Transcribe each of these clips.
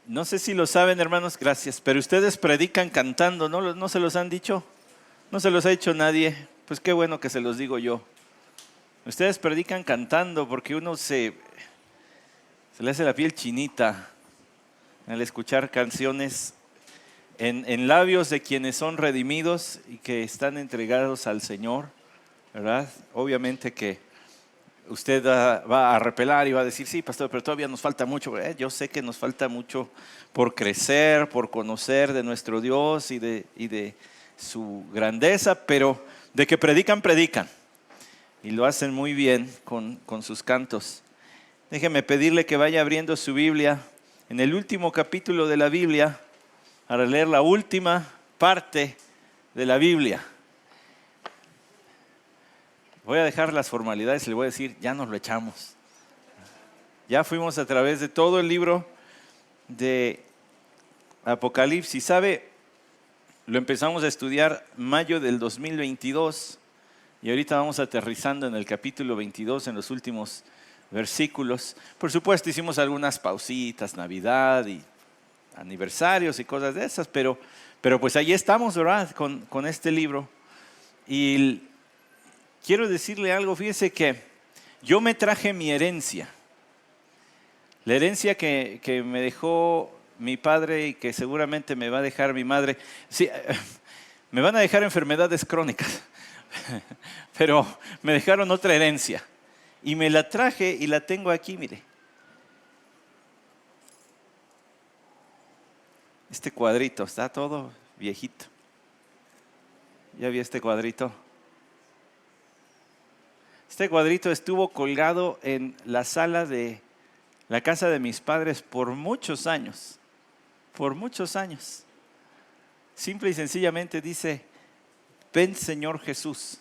No sé si lo saben, hermanos, gracias, pero ustedes predican cantando, ¿no? ¿No se los han dicho? ¿No se los ha dicho nadie? Pues qué bueno que se los digo yo. Ustedes predican cantando porque uno se le hace la piel chinita al escuchar canciones en labios de quienes son redimidos y que están entregados al Señor, ¿verdad? Obviamente que usted va a repelar y va a decir, sí, pastor, pero todavía nos falta mucho. Yo sé que nos falta mucho por crecer, por conocer de nuestro Dios y de su grandeza, pero de que predican, predican. Y lo hacen muy bien con sus cantos. Déjeme pedirle que vaya abriendo su Biblia en el último capítulo de la Biblia para leer la última parte de la Biblia. Voy a dejar las formalidades y le voy a decir, ya nos lo echamos. Ya fuimos a través de todo el libro de Apocalipsis. ¿Sabe? Lo empezamos a estudiar mayo del 2022 y ahorita vamos aterrizando en el capítulo 22, en los últimos versículos. Por supuesto hicimos algunas pausitas, Navidad y aniversarios y cosas de esas, pero pues ahí estamos, ¿verdad? Con este libro. Y quiero decirle algo, fíjese que yo me traje mi herencia. La herencia que me dejó mi padre y que seguramente me va a dejar mi madre. Sí, me van a dejar enfermedades crónicas, pero me dejaron otra herencia. Y me la traje y la tengo aquí, mire. Este cuadrito está todo viejito. ¿Ya vi este cuadrito? Este cuadrito estuvo colgado en la sala de la casa de mis padres por muchos años. Por muchos años. Simple y sencillamente dice, ven Señor Jesús.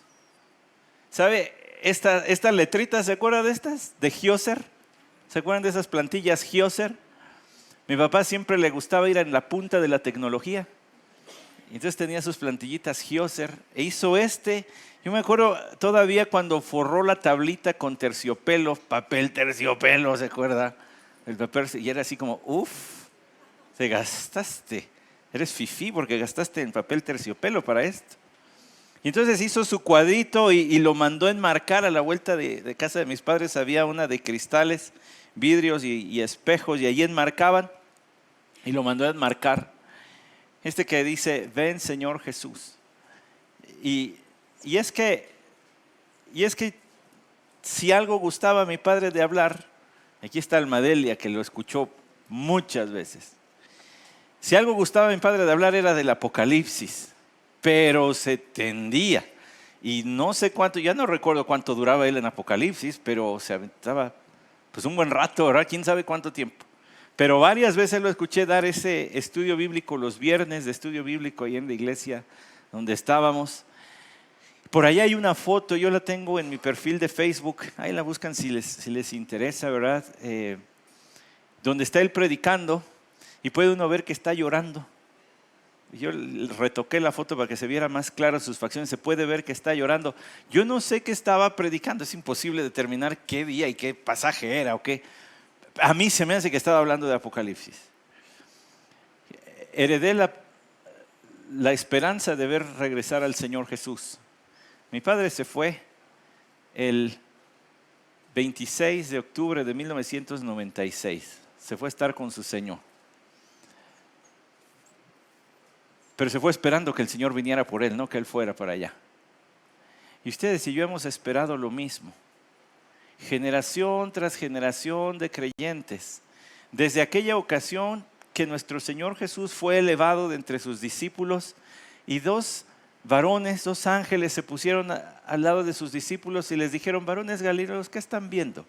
¿Sabe? Estas letritas, ¿se acuerdan de estas? De Gioser. ¿Se acuerdan de esas plantillas Gioser? Mi papá siempre le gustaba ir en la punta de la tecnología. Y entonces tenía sus plantillitas Gioser e hizo yo me acuerdo todavía cuando forró la tablita con terciopelo, papel terciopelo, ¿se acuerda? El papel, y era así como, te gastaste, eres fifí porque gastaste en papel terciopelo para esto. Y entonces hizo su cuadrito y lo mandó a enmarcar a la vuelta de casa de mis padres. Había una de cristales, vidrios y espejos, y allí enmarcaban y lo mandó a enmarcar. Que dice, ven Señor Jesús. Y es que si algo gustaba a mi padre de hablar, aquí está Almadelia que lo escuchó muchas veces. Si algo gustaba a mi padre de hablar era del Apocalipsis, pero se tendía. Y no sé cuánto, ya no recuerdo cuánto duraba él en Apocalipsis, pero se aventaba pues un buen rato, ¿verdad? ¿Quién sabe cuánto tiempo? Pero varias veces lo escuché dar ese estudio bíblico los viernes de estudio bíblico ahí en la iglesia donde estábamos. Por ahí hay una foto, yo la tengo en mi perfil de Facebook, ahí la buscan si les interesa, ¿verdad? Donde está él predicando y puede uno ver que está llorando. Yo retoqué la foto para que se viera más claras sus facciones, se puede ver que está llorando. Yo no sé qué estaba predicando, es imposible determinar qué día y qué pasaje era o qué. A mí se me hace que estaba hablando de Apocalipsis. Heredé la esperanza de ver regresar al Señor Jesús. Mi padre se fue el 26 de octubre de 1996. Se fue a estar con su Señor. Pero se fue esperando que el Señor viniera por él, no que él fuera para allá. Y ustedes y yo hemos esperado lo mismo. Generación tras generación de creyentes. Desde aquella ocasión que nuestro Señor Jesús fue elevado de entre sus discípulos y dos varones, dos ángeles se pusieron al lado de sus discípulos y les dijeron, varones galileos, ¿qué están viendo?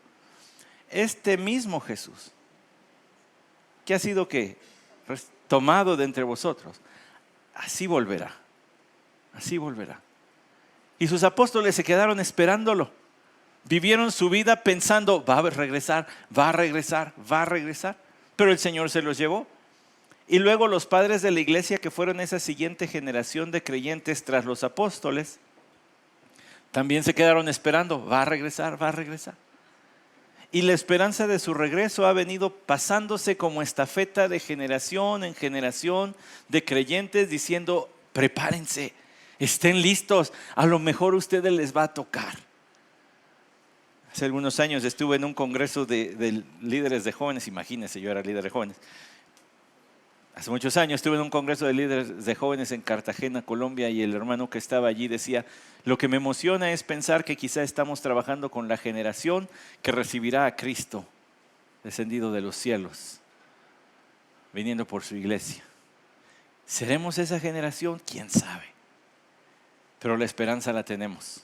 Este mismo Jesús, que ha sido tomado de entre vosotros, así volverá, así volverá. Y sus apóstoles se quedaron esperándolo. Vivieron su vida pensando, va a regresar, va a regresar, va a regresar. Pero el Señor se los llevó. Y luego los padres de la iglesia, que fueron esa siguiente generación de creyentes tras los apóstoles, también se quedaron esperando, va a regresar, va a regresar. Y la esperanza de su regreso ha venido pasándose como estafeta de generación en generación de creyentes diciendo, prepárense, estén listos, a lo mejor a ustedes les va a tocar. Hace algunos años estuve en un congreso de líderes de jóvenes, imagínense, yo era líder de jóvenes. Hace muchos años estuve en un congreso de líderes de jóvenes en Cartagena, Colombia, y el hermano que estaba allí decía, lo que me emociona es pensar que quizá estamos trabajando con la generación que recibirá a Cristo descendido de los cielos, viniendo por su iglesia. ¿Seremos esa generación? ¿Quién sabe? Pero la esperanza la tenemos,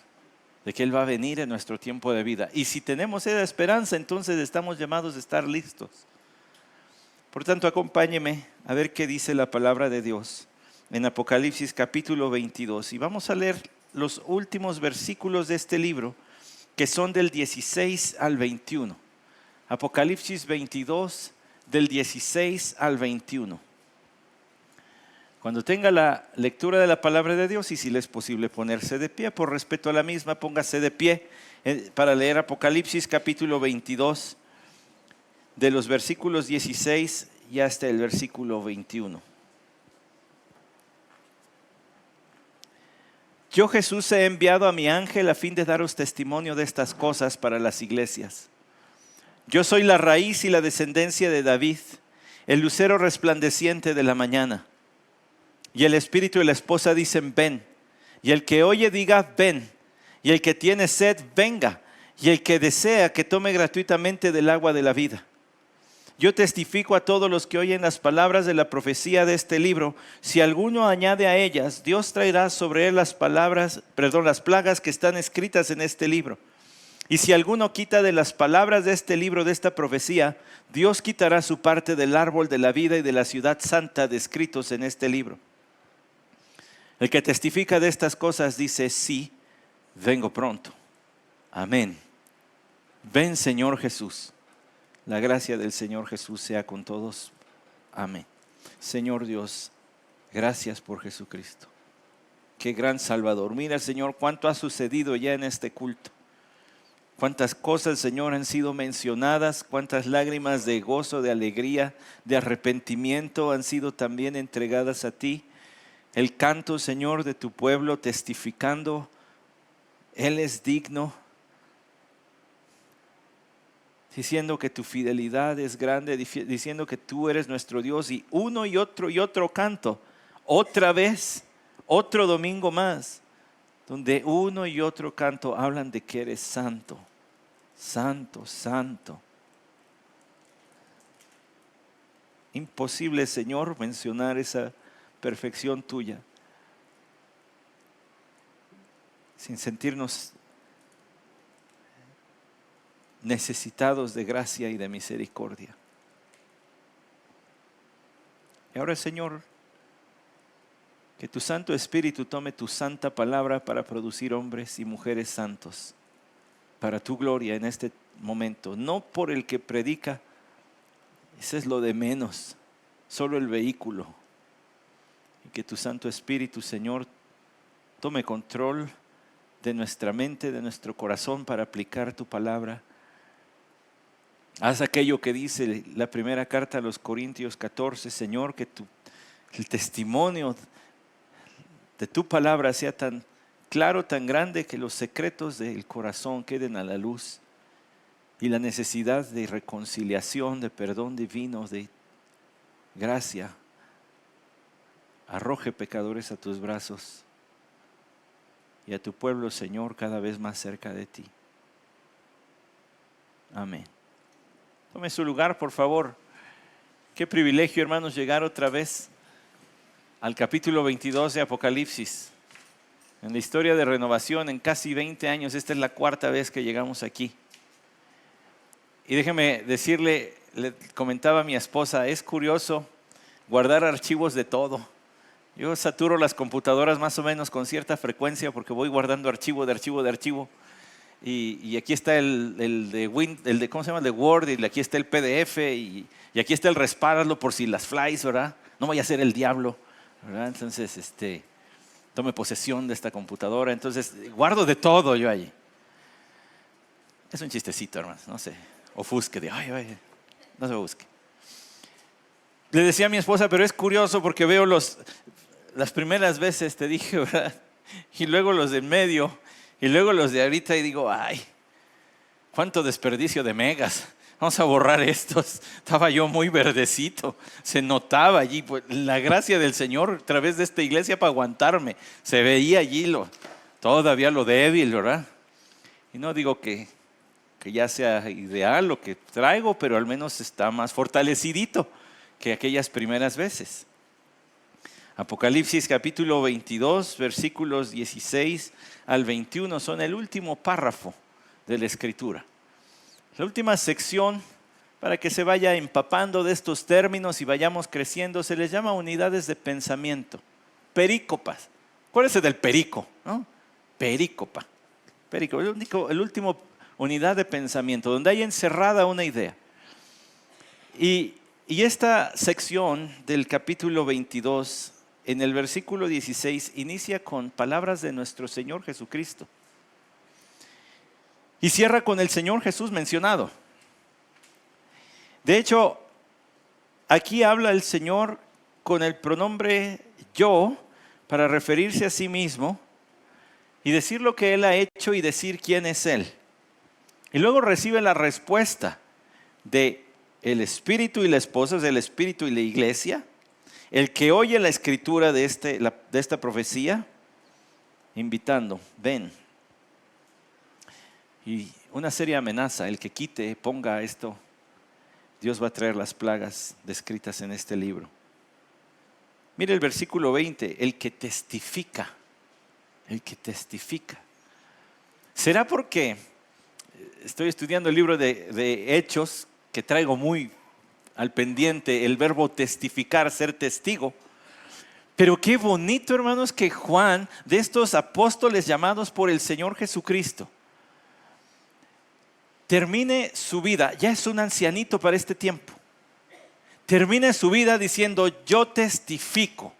de que Él va a venir en nuestro tiempo de vida. Y si tenemos esa esperanza, entonces estamos llamados a estar listos. Por tanto, acompáñeme a ver qué dice la palabra de Dios en Apocalipsis capítulo 22. Y vamos a leer los últimos versículos de este libro, que son del 16 al 21. Apocalipsis 22, del 16 al 21. Cuando tenga la lectura de la palabra de Dios, y si le es posible ponerse de pie, por respeto a la misma, póngase de pie para leer Apocalipsis capítulo 22, de los versículos 16 y hasta el versículo 21. Yo, Jesús, he enviado a mi ángel a fin de daros testimonio de estas cosas para las iglesias. Yo soy la raíz y la descendencia de David, el lucero resplandeciente de la mañana. Y el espíritu y la esposa dicen, ven. Y el que oye diga, ven. Y el que tiene sed, venga. Y el que desea, que tome gratuitamente del agua de la vida. Yo testifico a todos los que oyen las palabras de la profecía de este libro, si alguno añade a ellas, Dios traerá sobre él las plagas que están escritas en este libro. Y si alguno quita de las palabras de este libro, de esta profecía, Dios quitará su parte del árbol de la vida y de la ciudad santa descritos en este libro. El que testifica de estas cosas dice, sí, vengo pronto. Amén. Ven, Señor Jesús. La gracia del Señor Jesús sea con todos. Amén. Señor Dios, gracias por Jesucristo. Qué gran Salvador. Mira, Señor, cuánto ha sucedido ya en este culto. Cuántas cosas, Señor, han sido mencionadas. Cuántas lágrimas de gozo, de alegría, de arrepentimiento han sido también entregadas a ti. El canto, Señor, de tu pueblo testificando, Él es digno, diciendo que tu fidelidad es grande, diciendo que tú eres nuestro Dios, y uno y otro canto, otra vez, otro domingo más, donde uno y otro canto hablan de que eres santo, santo, santo. Imposible, Señor, mencionar esa perfección tuya sin sentirnos necesitados de gracia y de misericordia. Y ahora, Señor, que tu Santo Espíritu tome tu santa palabra para producir hombres y mujeres santos para tu gloria en este momento, no por el que predica, ese es lo de menos, solo el vehículo. Y que tu Santo Espíritu, Señor, tome control de nuestra mente, de nuestro corazón para aplicar tu palabra. Haz aquello que dice la primera carta a los Corintios 14, Señor, que el testimonio de tu palabra sea tan claro, tan grande, que los secretos del corazón queden a la luz y la necesidad de reconciliación, de perdón divino, de gracia, arroje pecadores a tus brazos y a tu pueblo, Señor, cada vez más cerca de ti. Amén. Tome su lugar, por favor. Qué privilegio, hermanos, llegar otra vez al capítulo 22 de Apocalipsis. En la historia de renovación, en casi 20 años, esta es la cuarta vez que llegamos aquí. Y déjeme decirle, le comentaba a mi esposa, es curioso guardar archivos de todo. Yo saturo las computadoras más o menos con cierta frecuencia porque voy guardando archivo de archivo de archivo. Y aquí está el de ¿cómo se llama? El de Word, y aquí está el PDF, y aquí está el respaldo por si las flies, ¿verdad? No vaya a ser el diablo, ¿verdad? Entonces, tome posesión de esta computadora. Entonces, guardo de todo yo allí. Es un chistecito, hermanos, no sé. ofusque, de ay, no se ofusque. Le decía a mi esposa, pero es curioso porque veo las primeras veces, te dije, ¿verdad? Y luego los del medio, y luego los de ahorita, y digo, ay, cuánto desperdicio de megas. Vamos a borrar estos. Estaba yo muy verdecito. Se notaba allí pues, la gracia del Señor a través de esta iglesia para aguantarme. Se veía allí todavía lo débil, ¿verdad? Y no digo que ya sea ideal lo que traigo, pero al menos está más fortalecidito que aquellas primeras veces. Apocalipsis capítulo 22, versículos 16 al 21 son el último párrafo de la Escritura. La última sección, para que se vaya empapando de estos términos y vayamos creciendo, se les llama unidades de pensamiento, perícopas. Acuérdense del perico, ¿no? Perícopa. El último unidad de pensamiento, donde hay encerrada una idea. Y esta sección del capítulo 22, en el versículo 16, inicia con palabras de nuestro Señor Jesucristo. Y cierra con el Señor Jesús mencionado. De hecho, aquí habla el Señor con el pronombre yo para referirse a sí mismo y decir lo que Él ha hecho y decir quién es Él. Y luego recibe la respuesta de el Espíritu y la esposa, del Espíritu y la iglesia, el que oye la escritura de esta profecía, invitando, ven. Y una seria amenaza, el que quite, ponga esto, Dios va a traer las plagas descritas en este libro. Mire el versículo 20, el que testifica. ¿Será porque estoy estudiando el libro de Hechos, que traigo muy al pendiente el verbo testificar, ser testigo? Pero qué bonito, hermanos, que Juan, de estos apóstoles llamados por el Señor Jesucristo, termine su vida, ya es un ancianito para este tiempo, termine su vida diciendo yo testifico.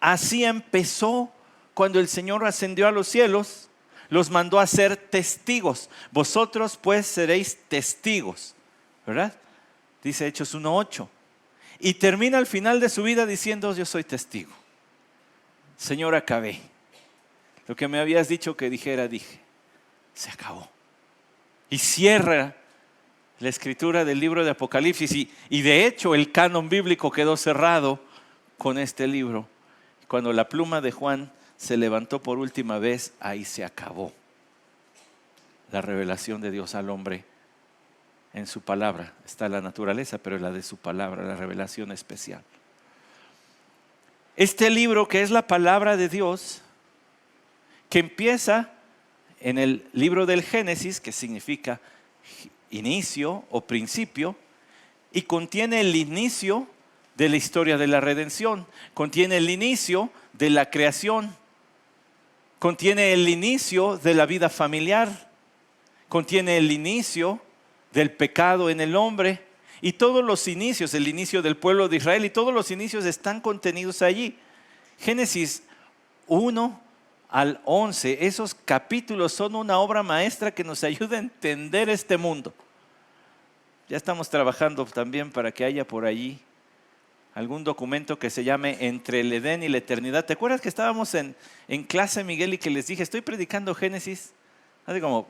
Así empezó cuando el Señor ascendió a los cielos, los mandó a ser testigos. Vosotros pues seréis testigos, ¿verdad? Dice Hechos 1:8. Y termina al final de su vida diciendo yo soy testigo. Señor, acabé. Lo que me habías dicho que dijera, dije. Se acabó. Y cierra la escritura del libro de Apocalipsis. Y de hecho el canon bíblico quedó cerrado con este libro. Cuando la pluma de Juan se levantó por última vez, ahí se acabó la revelación de Dios al hombre en su palabra. Está la naturaleza, pero la de su palabra, la revelación especial. Este libro, que es la palabra de Dios, que empieza en el libro del Génesis, que significa inicio o principio, y contiene el inicio de la historia de la redención, contiene el inicio de la creación, contiene el inicio de la vida familiar, contiene el inicio del pecado en el hombre, y todos los inicios, el inicio del pueblo de Israel, y todos los inicios están contenidos allí. Génesis 1 al 11, esos capítulos son una obra maestra que nos ayuda a entender este mundo. Ya estamos trabajando también para que haya por allí algún documento que se llame Entre el Edén y la Eternidad. ¿Te acuerdas que estábamos en clase, Miguel, y que les dije, estoy predicando Génesis? Hace como,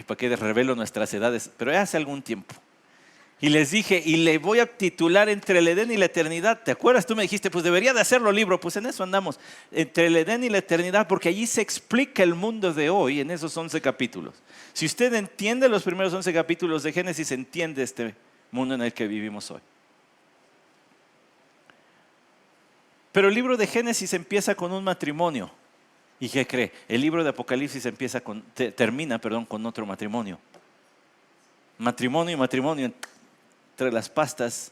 ¿para qué revelo nuestras edades? Pero hace algún tiempo. Y les dije, y le voy a titular Entre el Edén y la Eternidad. ¿Te acuerdas? Tú me dijiste, pues debería de hacerlo libro. Pues en eso andamos. Entre el Edén y la Eternidad, porque allí se explica el mundo de hoy en esos 11 capítulos. Si usted entiende los primeros 11 capítulos de Génesis, entiende este mundo en el que vivimos hoy. Pero el libro de Génesis empieza con un matrimonio. ¿Y qué cree? El libro de Apocalipsis termina con otro matrimonio. Matrimonio y matrimonio entre las pastas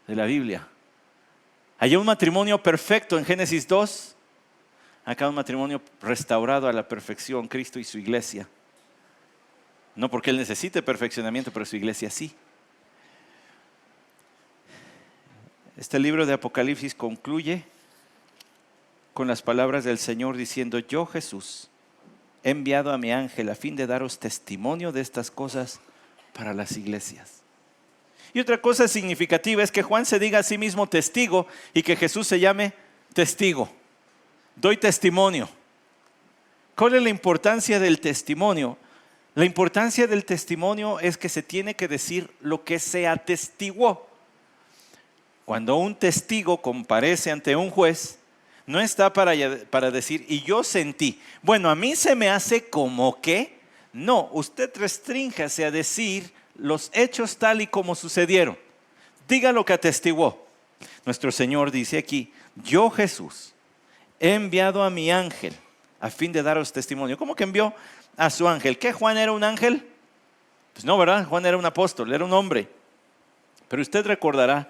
de la Biblia. Hay un matrimonio perfecto en Génesis 2. Acá un matrimonio restaurado a la perfección, Cristo y su iglesia. No porque Él necesite perfeccionamiento, pero su iglesia sí. Este libro de Apocalipsis concluye con las palabras del Señor diciendo, yo Jesús he enviado a mi ángel a fin de daros testimonio de estas cosas para las iglesias. Y otra cosa significativa es que Juan se diga a sí mismo testigo y que Jesús se llame testigo. Doy testimonio. ¿Cuál es la importancia del testimonio? La importancia del testimonio es que se tiene que decir lo que se atestiguó. Cuando un testigo comparece ante un juez, no está para decir, y yo sentí. Bueno, a mí se me hace como que. No, usted restríngase a decir los hechos tal y como sucedieron. Diga lo que atestiguó. Nuestro Señor dice aquí, yo Jesús he enviado a mi ángel a fin de daros testimonio. ¿Cómo que envió a su ángel? ¿Qué, Juan era un ángel? Pues no, ¿verdad? Juan era un apóstol, era un hombre. Pero usted recordará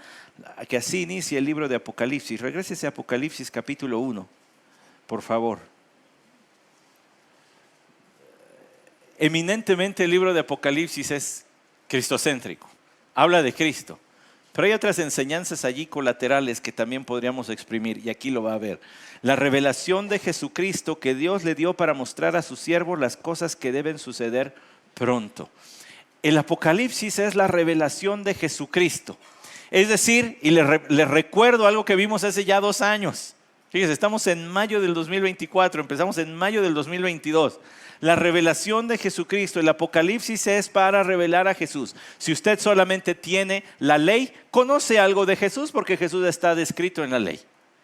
que así inicia el libro de Apocalipsis. Regrésese a Apocalipsis capítulo 1, por favor. Eminentemente el libro de Apocalipsis es cristocéntrico. Habla de Cristo. Pero hay otras enseñanzas allí colaterales que también podríamos exprimir, y aquí lo va a ver. La revelación de Jesucristo que Dios le dio para mostrar a sus siervos las cosas que deben suceder pronto. El Apocalipsis es la revelación de Jesucristo. Es decir, y les recuerdo algo que vimos hace ya 2 años. Fíjense, estamos en mayo del 2024, empezamos en mayo del 2022. La revelación de Jesucristo, el Apocalipsis es para revelar a Jesús. Si usted solamente tiene la ley, conoce algo de Jesús porque Jesús está descrito en la ley.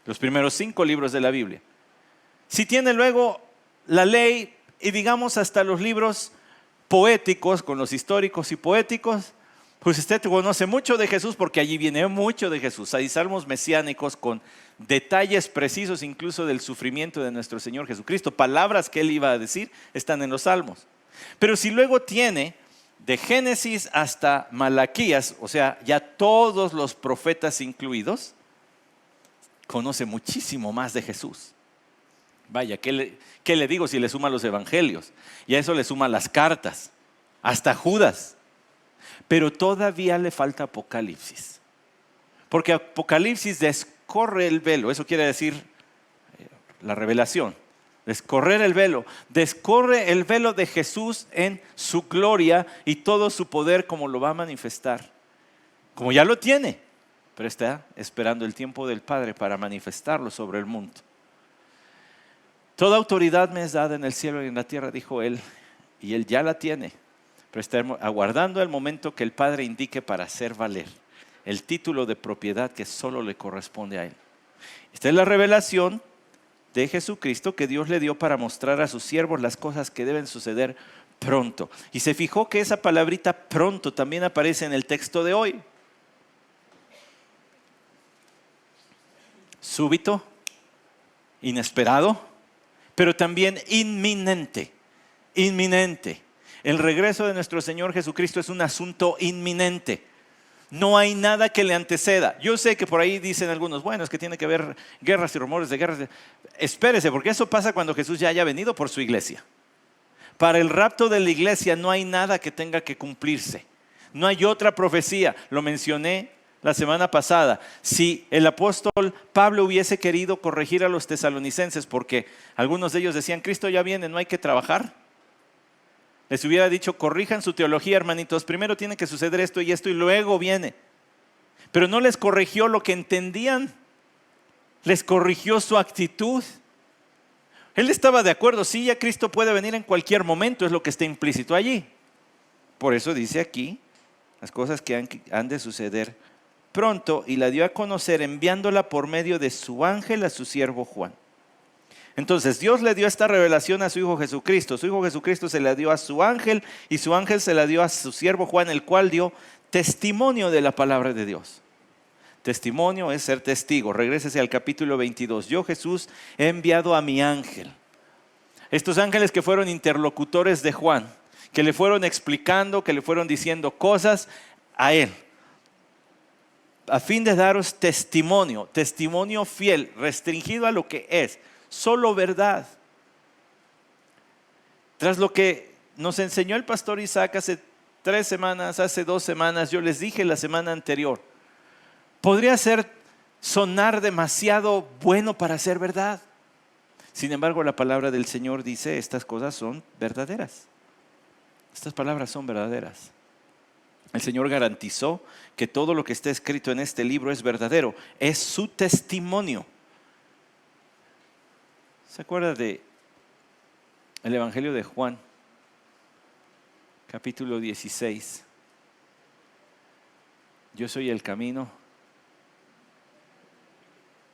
Los primeros 5 libros de la Biblia. Si tiene luego la ley y digamos hasta los libros poéticos, con los históricos y poéticos, pues usted conoce mucho de Jesús porque allí viene mucho de Jesús. Hay salmos mesiánicos con detalles precisos incluso del sufrimiento de nuestro Señor Jesucristo. Palabras que Él iba a decir están en los salmos. Pero si luego tiene de Génesis hasta Malaquías, o sea, ya todos los profetas incluidos, conoce muchísimo más de Jesús. Vaya, ¿qué le digo si le suma los evangelios? Y a eso le suma las cartas, hasta Judas. Pero todavía le falta Apocalipsis. Porque Apocalipsis descorre el velo, eso quiere decir la revelación. Descorrer el velo. Descorre el velo de Jesús en su gloria y todo su poder como lo va a manifestar. Como ya lo tiene, pero está esperando el tiempo del Padre para manifestarlo sobre el mundo. Toda autoridad me es dada en el cielo y en la tierra, dijo Él, y Él ya la tiene. Pero está aguardando el momento que el Padre indique para hacer valer el título de propiedad que solo le corresponde a Él. Esta es la revelación de Jesucristo que Dios le dio para mostrar a sus siervos las cosas que deben suceder pronto. Y se fijó que esa palabrita pronto también aparece en el texto de hoy. Súbito, inesperado, pero también inminente. Inminente. El regreso de nuestro Señor Jesucristo es un asunto inminente. No hay nada que le anteceda. Yo sé que por ahí dicen algunos, bueno, es que tiene que haber guerras y rumores de guerras. Espérese, porque eso pasa cuando Jesús ya haya venido por su iglesia. Para el rapto de la iglesia no hay nada que tenga que cumplirse. No hay otra profecía. Lo mencioné la semana pasada. Si el apóstol Pablo hubiese querido corregir a los tesalonicenses, porque algunos de ellos decían, Cristo ya viene, no hay que trabajar. Les hubiera dicho, corrijan su teología, hermanitos. Primero tiene que suceder esto y luego viene. Pero no les corrigió lo que entendían. Les corrigió su actitud. Él estaba de acuerdo, sí, ya Cristo puede venir en cualquier momento, es lo que está implícito allí. Por eso dice aquí las cosas que han de suceder pronto, y la dio a conocer enviándola por medio de su ángel a su siervo Juan. Entonces Dios le dio esta revelación a su Hijo Jesucristo. Su Hijo Jesucristo se la dio a su ángel y su ángel se la dio a su siervo Juan, el cual dio testimonio de la palabra de Dios. Testimonio es ser testigo. Regrésese al capítulo 22. Yo, Jesús, he enviado a mi ángel. Estos ángeles que fueron interlocutores de Juan, que le fueron explicando, que le fueron diciendo cosas a él, a fin de daros testimonio, testimonio fiel, restringido a lo que es. Solo verdad. Tras lo que nos enseñó el pastor Isaac hace 3 semanas, hace 2 semanas, yo les dije la semana anterior, podría sonar demasiado bueno para ser verdad. Sin embargo, la palabra del Señor dice, estas cosas son verdaderas. Estas palabras son verdaderas. El Señor garantizó que todo lo que está escrito en este libro es verdadero. Es su testimonio. ¿Se acuerda de el Evangelio de Juan, capítulo 16? Yo soy el camino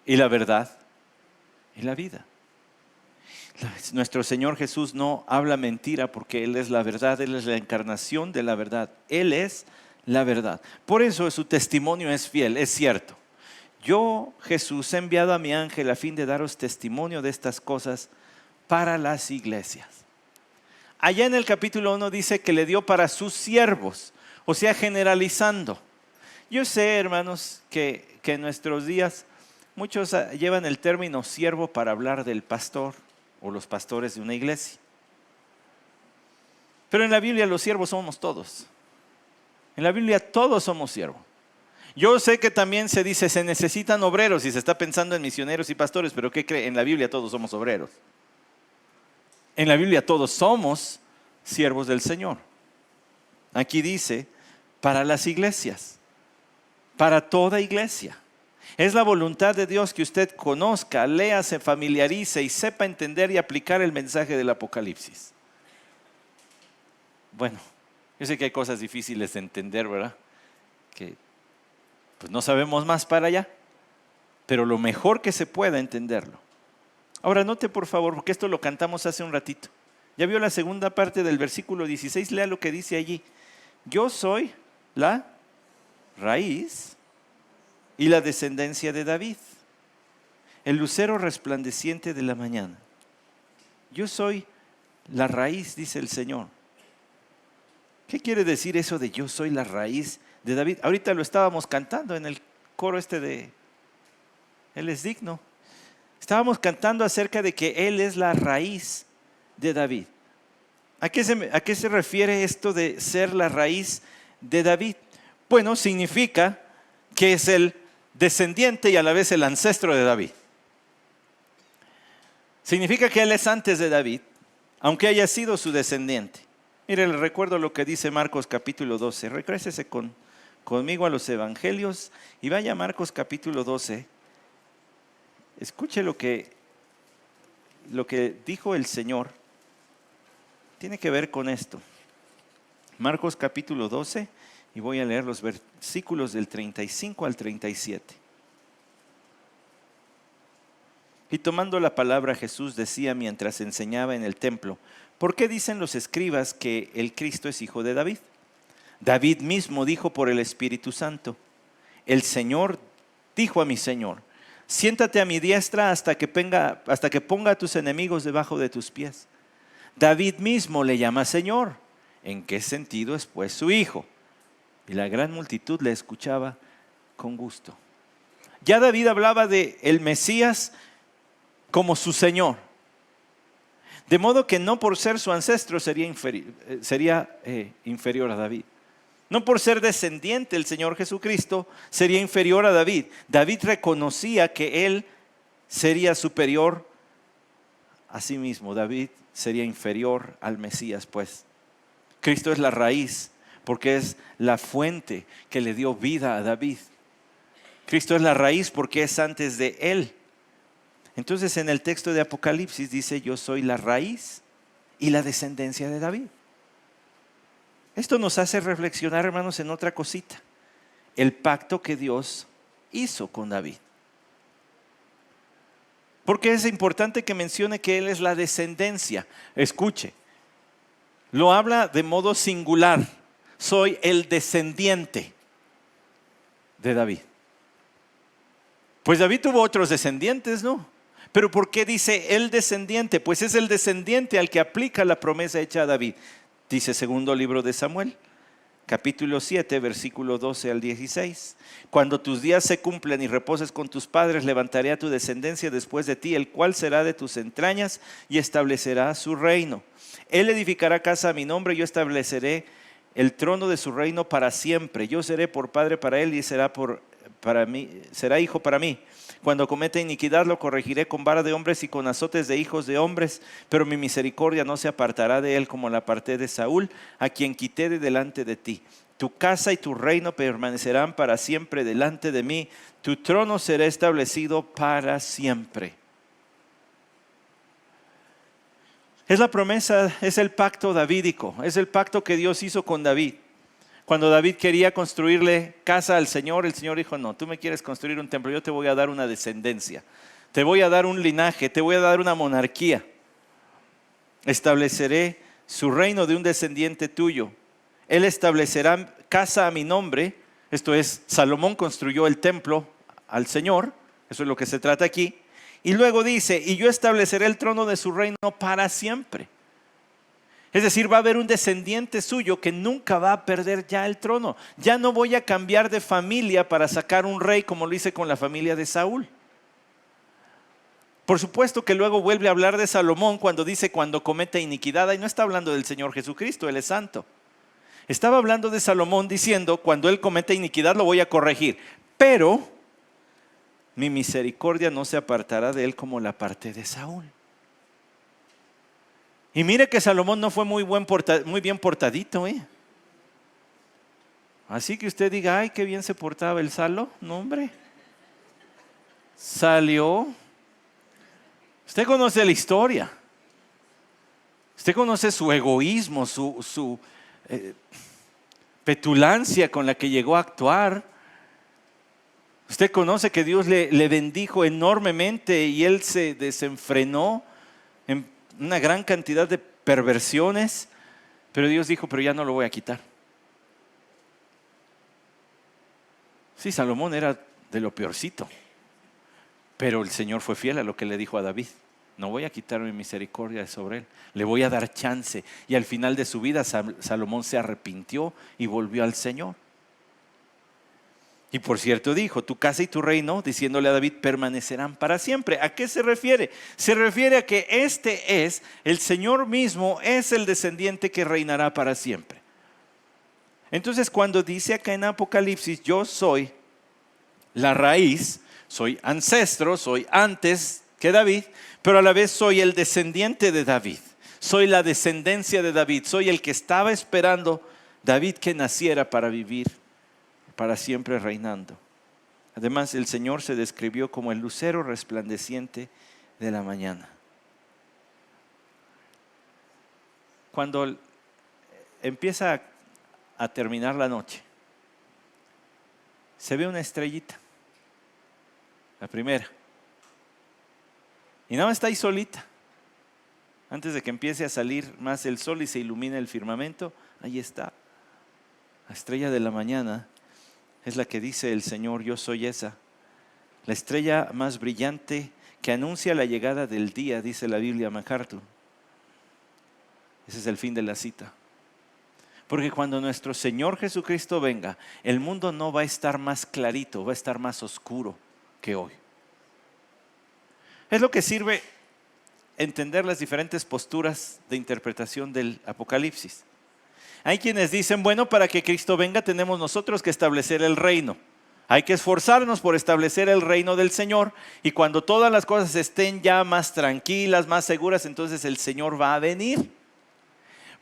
y la verdad y la vida. Nuestro Señor Jesús no habla mentira porque Él es la verdad, Él es la encarnación de la verdad, Él es la verdad. Por eso su testimonio es fiel, es cierto. Yo, Jesús, he enviado a mi ángel a fin de daros testimonio de estas cosas para las iglesias. Allá en el capítulo 1 dice que le dio para sus siervos, o sea, generalizando. Yo sé, hermanos, que en nuestros días muchos llevan el término siervo para hablar del pastor o los pastores de una iglesia. Pero en la Biblia los siervos somos todos. En la Biblia todos somos siervos. Yo sé que también se dice se necesitan obreros y se está pensando en misioneros y pastores, pero ¿qué cree? En la Biblia todos somos obreros. En la Biblia todos somos siervos del Señor. Aquí dice para las iglesias, para toda iglesia. Es la voluntad de Dios que usted conozca, lea, se familiarice y sepa entender y aplicar el mensaje del Apocalipsis. Bueno, yo sé que hay cosas difíciles de entender, ¿verdad? Que pues no sabemos más para allá, pero lo mejor que se pueda entenderlo. Ahora note por favor, porque esto lo cantamos hace un ratito. Ya vio la segunda parte del versículo 16, lea lo que dice allí. Yo soy la raíz y la descendencia de David, el lucero resplandeciente de la mañana. Yo soy la raíz, dice el Señor. ¿Qué quiere decir eso de yo soy la raíz de David? Ahorita lo estábamos cantando en el coro de Él es digno. Estábamos cantando acerca de que Él es la raíz de David. ¿A qué se refiere esto de ser la raíz de David? Bueno, significa que es el descendiente y a la vez el ancestro de David. Significa que Él es antes de David, aunque haya sido su descendiente. Mire, le recuerdo lo que dice Marcos capítulo 12. Regrésese conmigo a los evangelios y vaya a Marcos capítulo 12. Escuche lo que dijo el Señor. Tiene que ver con esto. Marcos capítulo 12 y voy a leer los versículos del 35 al 37. Y tomando la palabra Jesús decía mientras enseñaba en el templo: ¿por qué dicen los escribas que el Cristo es hijo de David? David mismo dijo por el Espíritu Santo: el Señor dijo a mi Señor: siéntate a mi diestra hasta que ponga a tus enemigos debajo de tus pies. David mismo le llama Señor. ¿En qué sentido es pues su hijo? Y la gran multitud le escuchaba con gusto. Ya David hablaba de el Mesías como su Señor. De modo que no por ser su ancestro sería inferior a David. No por ser descendiente del Señor Jesucristo sería inferior a David. David reconocía que él sería superior a sí mismo. David sería inferior al Mesías, pues. Cristo es la raíz, porque es la fuente que le dio vida a David. Cristo es la raíz porque es antes de él. Entonces en el texto de Apocalipsis dice: yo soy la raíz y la descendencia de David. Esto nos hace reflexionar, hermanos, en otra cosita. El pacto que Dios hizo con David. Porque es importante que mencione que él es la descendencia. Escuche, lo habla de modo singular. Soy el descendiente de David. Pues David tuvo otros descendientes, ¿no? Pero ¿por qué dice el descendiente? Pues es el descendiente al que aplica la promesa hecha a David. Dice segundo libro de Samuel, capítulo 7, versículo 12 al 16. Cuando tus días se cumplen y reposes con tus padres, levantaré a tu descendencia después de ti, el cual será de tus entrañas y establecerá su reino. Él edificará casa a mi nombre y yo estableceré el trono de su reino para siempre. Yo seré por padre para él y será hijo para mí. Cuando cometa iniquidad lo corregiré con vara de hombres y con azotes de hijos de hombres, pero mi misericordia no se apartará de él como la aparté de Saúl, a quien quité de delante de ti. Tu casa y tu reino permanecerán para siempre delante de mí, tu trono será establecido para siempre. Es la promesa, es el pacto davídico, es el pacto que Dios hizo con David. Cuando David quería construirle casa al Señor, el Señor dijo, no, tú me quieres construir un templo, yo te voy a dar una descendencia, te voy a dar un linaje, te voy a dar una monarquía. Estableceré su reino de un descendiente tuyo. Él establecerá casa a mi nombre, esto es, Salomón construyó el templo al Señor, eso es lo que se trata aquí. Y luego dice, y yo estableceré el trono de su reino para siempre. Es decir, va a haber un descendiente suyo que nunca va a perder ya el trono. Ya no voy a cambiar de familia para sacar un rey como lo hice con la familia de Saúl. Por supuesto que luego vuelve a hablar de Salomón cuando dice cuando cometa iniquidad. Y no está hablando del Señor Jesucristo, Él es santo. Estaba hablando de Salomón diciendo cuando él cometa iniquidad lo voy a corregir. Pero mi misericordia no se apartará de él como la aparté de Saúl. Y mire que Salomón no fue muy bien portadito, ¿eh? Así que usted diga, ay, qué bien se portaba el Salo. No, hombre. Salió. Usted conoce la historia. Usted conoce su egoísmo, su petulancia con la que llegó a actuar. Usted conoce que Dios le bendijo enormemente y él se desenfrenó en una gran cantidad de perversiones, pero Dios dijo, pero ya no lo voy a quitar. Sí, Salomón era de lo peorcito, pero el Señor fue fiel a lo que le dijo a David. No voy a quitar mi misericordia sobre él, le voy a dar chance. Y al final de su vida Salomón se arrepintió y volvió al Señor. Y por cierto dijo, tu casa y tu reino, diciéndole a David, permanecerán para siempre. ¿A qué se refiere? Se refiere a que este es, el Señor mismo es el descendiente que reinará para siempre. Entonces cuando dice acá en Apocalipsis, yo soy la raíz, soy ancestro, soy antes que David, pero a la vez soy el descendiente de David. Soy la descendencia de David, soy el que estaba esperando David que naciera para vivir para siempre reinando. Además, el Señor se describió como el lucero resplandeciente de la mañana. Cuando empieza a terminar la noche, se ve una estrellita, la primera, y nada más está ahí solita. Antes de que empiece a salir más el sol y se ilumine el firmamento, ahí está, la estrella de la mañana. Es la que dice el Señor, yo soy esa. La estrella más brillante que anuncia la llegada del día, dice la Biblia MacArthur. Ese es el fin de la cita. Porque cuando nuestro Señor Jesucristo venga, el mundo no va a estar más clarito, va a estar más oscuro que hoy. Es lo que sirve entender las diferentes posturas de interpretación del Apocalipsis. Hay quienes dicen, bueno, para que Cristo venga tenemos nosotros que establecer el reino. Hay que esforzarnos por establecer el reino del Señor y cuando todas las cosas estén ya más tranquilas, más seguras, entonces el Señor va a venir.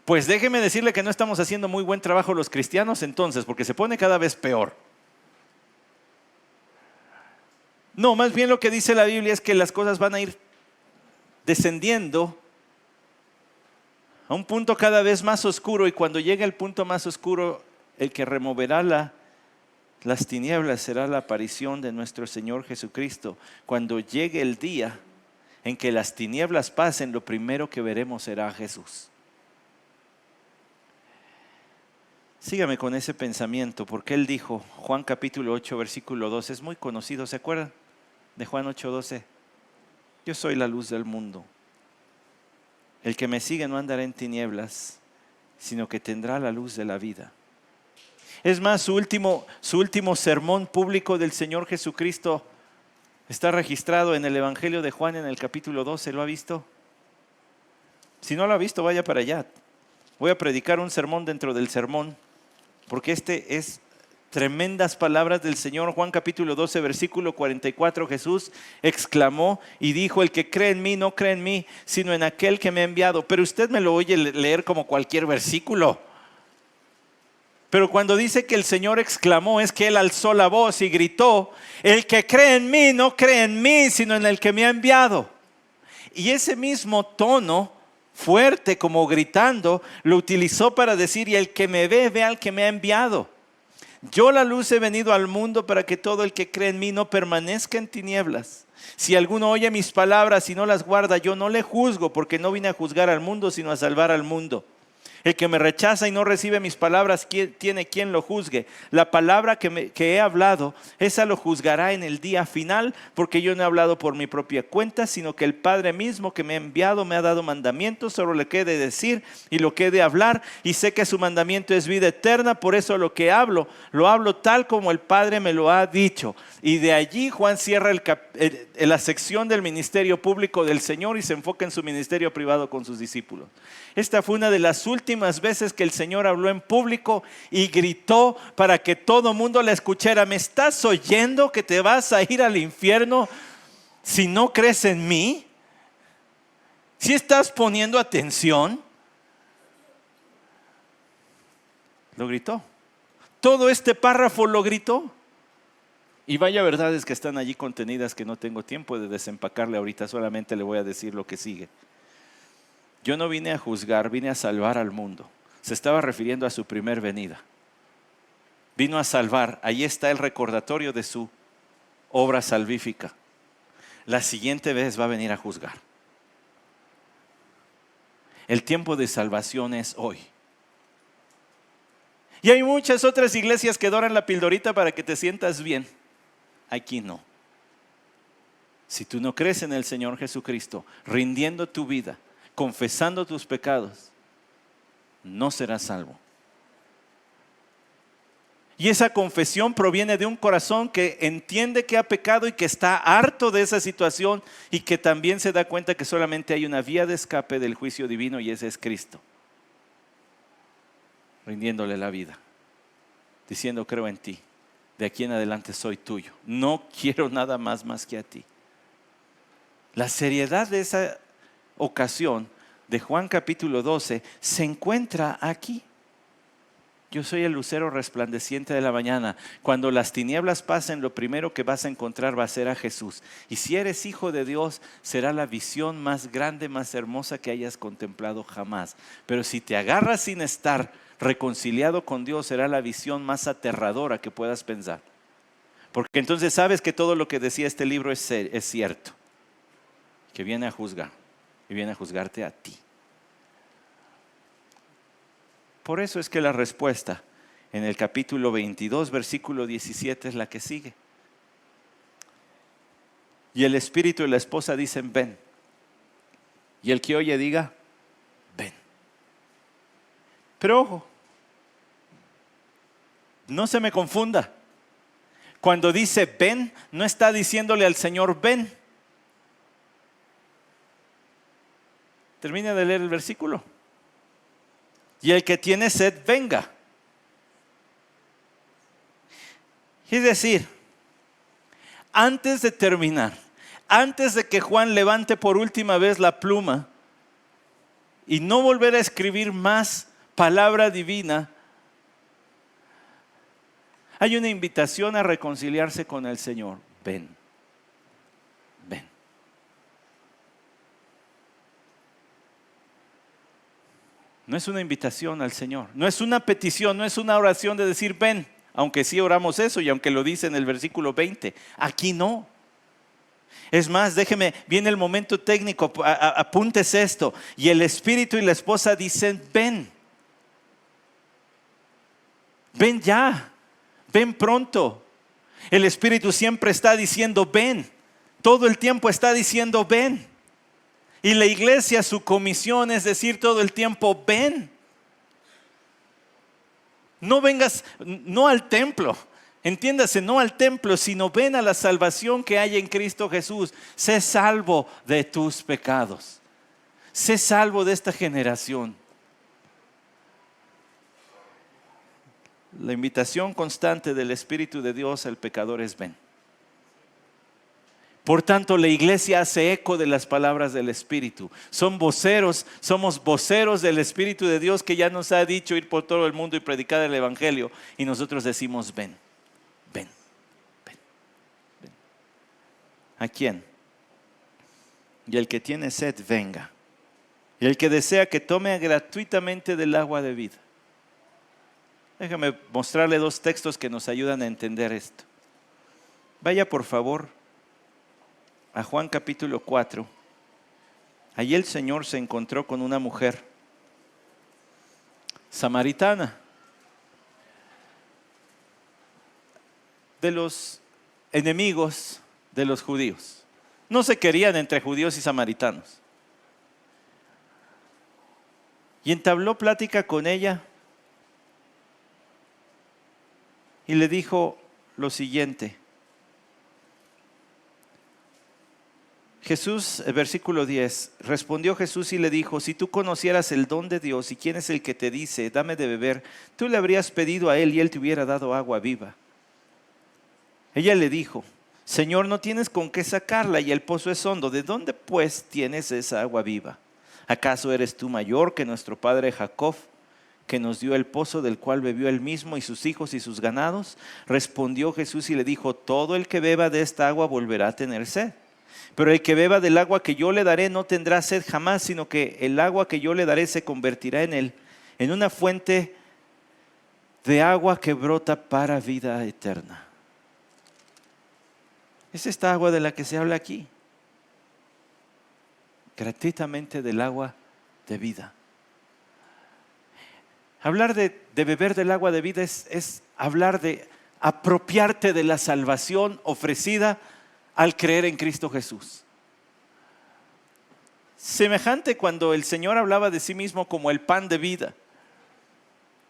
Pues déjeme decirle que no estamos haciendo muy buen trabajo los cristianos entonces, porque se pone cada vez peor. No, más bien lo que dice la Biblia es que las cosas van a ir descendiendo a un punto cada vez más oscuro y cuando llegue el punto más oscuro, el que removerá las tinieblas será la aparición de nuestro Señor Jesucristo. Cuando llegue el día en que las tinieblas pasen, lo primero que veremos será a Jesús. Sígame con ese pensamiento, porque él dijo, Juan capítulo 8, versículo 12, es muy conocido, ¿se acuerdan de Juan 8, 12? Yo soy la luz del mundo. El que me sigue no andará en tinieblas, sino que tendrá la luz de la vida. Es más, su último sermón público del Señor Jesucristo está registrado en el Evangelio de Juan en el capítulo 12. ¿Lo ha visto? Si no lo ha visto, vaya para allá. Voy a predicar un sermón dentro del sermón, porque este es Tremendas palabras del Señor. Juan capítulo 12, versículo 44, Jesús exclamó y dijo: el que cree en mí no cree en mí, sino en aquel que me ha enviado. Pero usted me lo oye leer como cualquier versículo. Pero cuando dice que el Señor exclamó, es que Él alzó la voz y gritó: el que cree en mí no cree en mí, sino en el que me ha enviado. Y ese mismo tono fuerte, como gritando, lo utilizó para decir: y el que me ve, ve al que me ha enviado. Yo, la luz, he venido al mundo para que todo el que cree en mí no permanezca en tinieblas. Si alguno oye mis palabras y no las guarda, yo no le juzgo, porque no vine a juzgar al mundo, sino a salvar al mundo. El que me rechaza y no recibe mis palabras, tiene quien lo juzgue. La palabra que he hablado, esa lo juzgará en el día final, porque yo no he hablado por mi propia cuenta, sino que el Padre mismo que me ha enviado me ha dado mandamientos sobre lo que he de decir y lo que he de hablar, y sé que su mandamiento es vida eterna. Por eso lo que hablo, lo hablo tal como el Padre me lo ha dicho. Y de allí Juan cierra la sección del ministerio público del Señor y se enfoca en su ministerio privado con sus discípulos. Esta fue una de las últimas veces que el Señor habló en público y gritó para que todo mundo la escuchara: ¿me estás oyendo que te vas a ir al infierno si no crees en mí? ¿Sí estás poniendo atención? Lo gritó. Todo este párrafo lo gritó. Y vaya verdades que están allí contenidas que no tengo tiempo de desempacarle ahorita, solamente le voy a decir lo que sigue. Yo no vine a juzgar, vine a salvar al mundo. Se estaba refiriendo a su primer venida. Vino a salvar, ahí está el recordatorio de su obra salvífica. La siguiente vez va a venir a juzgar. El tiempo de salvación es hoy. Y hay muchas otras iglesias que doran la pildorita para que te sientas bien. Aquí no. Si tú no crees en el Señor Jesucristo, rindiendo tu vida, confesando tus pecados, no serás salvo. Y esa confesión proviene de un corazón que entiende que ha pecado y que está harto de esa situación, y que también se da cuenta que solamente hay una vía de escape del juicio divino, y ese es Cristo. Rindiéndole la vida, diciendo: creo en ti, de aquí en adelante soy tuyo, no quiero nada más que a ti. La seriedad de esa ocasión de Juan capítulo 12 se encuentra aquí. Yo soy el lucero resplandeciente de la mañana. Cuando las tinieblas pasen, lo primero que vas a encontrar va a ser a Jesús. Y si eres hijo de Dios, será la visión más grande, más hermosa que hayas contemplado jamás. Pero si te agarras sin estar reconciliado con Dios, será la visión más aterradora que puedas pensar. Porque entonces sabes que todo lo que decía este libro es cierto. Que viene a juzgar, y viene a juzgarte a ti. Por eso es que la respuesta en el capítulo 22, versículo 17 es la que sigue. Y el espíritu y la esposa dicen: ven. Y el que oye diga: ven. Pero ojo, no se me confunda. Cuando dice ven, no está diciéndole al Señor ven. Termina de leer el versículo. Y el que tiene sed, venga. Es decir, antes de terminar, antes de que Juan levante por última vez la pluma y no volver a escribir más palabra divina, hay una invitación a reconciliarse con el Señor. Ven, ven. No es una invitación al Señor, no es una petición, no es una oración de decir ven, aunque sí oramos eso y aunque lo dice en el versículo 20. Aquí no. Es más, viene el momento técnico, apuntes esto. Y el espíritu y la esposa dicen ven. Ven ya, ven pronto. El espíritu siempre está diciendo ven, todo el tiempo está diciendo ven. Y la iglesia, su comisión es decir todo el tiempo ven. No vengas, no al templo, entiéndase, no al templo, sino ven a la salvación que hay en Cristo Jesús. Sé salvo de tus pecados. Sé salvo de esta generación. La invitación constante del Espíritu de Dios al pecador es ven. Por tanto, la iglesia hace eco de las palabras del Espíritu. Somos voceros del Espíritu de Dios que ya nos ha dicho ir por todo el mundo y predicar el Evangelio. Y nosotros decimos ven, ven, ven, ven. ¿A quién? Y el que tiene sed, venga. Y el que desea que tome gratuitamente del agua de vida. Déjame mostrarle 2 textos que nos ayudan a entender esto. Vaya por favor a Juan capítulo 4. Allí el Señor se encontró con una mujer samaritana, de los enemigos de los judíos. No se querían entre judíos y samaritanos. Y entabló plática con ella y le dijo lo siguiente. Jesús, versículo 10, respondió Jesús y le dijo, si tú conocieras el don de Dios y quién es el que te dice, dame de beber, tú le habrías pedido a él y él te hubiera dado agua viva. Ella le dijo, Señor, no tienes con qué sacarla y el pozo es hondo, ¿de dónde pues tienes esa agua viva? ¿Acaso eres tú mayor que nuestro padre Jacob, que nos dio el pozo del cual bebió él mismo y sus hijos y sus ganados? Respondió Jesús y le dijo, todo el que beba de esta agua volverá a tener sed. Pero el que beba del agua que yo le daré no tendrá sed jamás, sino que el agua que yo le daré se convertirá en él, en una fuente de agua que brota para vida eterna. Es esta agua de la que se habla aquí. Gratuitamente del agua de vida. Hablar de beber del agua de vida es hablar de apropiarte de la salvación ofrecida al creer en Cristo Jesús. Semejante cuando el Señor hablaba de sí mismo como el pan de vida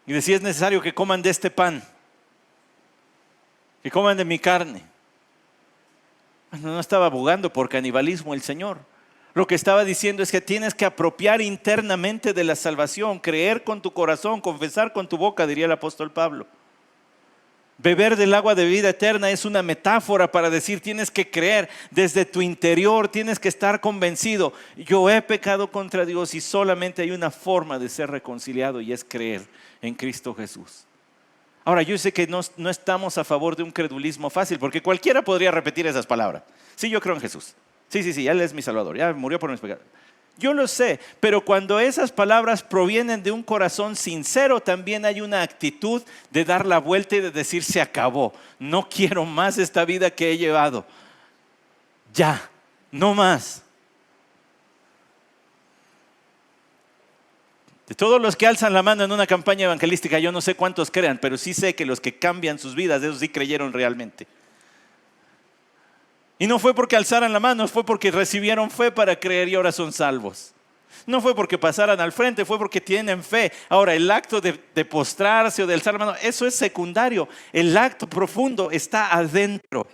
y decía, es necesario que coman de este pan, que coman de mi carne. No estaba abogando por canibalismo el Señor. Lo que estaba diciendo es que tienes que apropiar internamente de la salvación, creer con tu corazón, confesar con tu boca, diría el apóstol Pablo. Beber del agua de vida eterna es una metáfora para decir, tienes que creer desde tu interior, tienes que estar convencido. Yo he pecado contra Dios y solamente hay una forma de ser reconciliado y es creer en Cristo Jesús. Ahora, yo sé que no estamos a favor de un credulismo fácil, porque cualquiera podría repetir esas palabras. Sí, yo creo en Jesús. Sí, Él es mi Salvador, ya murió por mis pecados. Yo lo sé, pero cuando esas palabras provienen de un corazón sincero, también hay una actitud de dar la vuelta y de decir, se acabó. No quiero más esta vida que he llevado. Ya, no más. De todos los que alzan la mano en una campaña evangelística, yo no sé cuántos crean, pero sí sé que los que cambian sus vidas, esos sí creyeron realmente. Y no fue porque alzaran la mano, fue porque recibieron fe para creer y ahora son salvos. No fue porque pasaran al frente, fue porque tienen fe. Ahora, el acto de postrarse o de alzar la mano, eso es secundario. El acto profundo está adentro.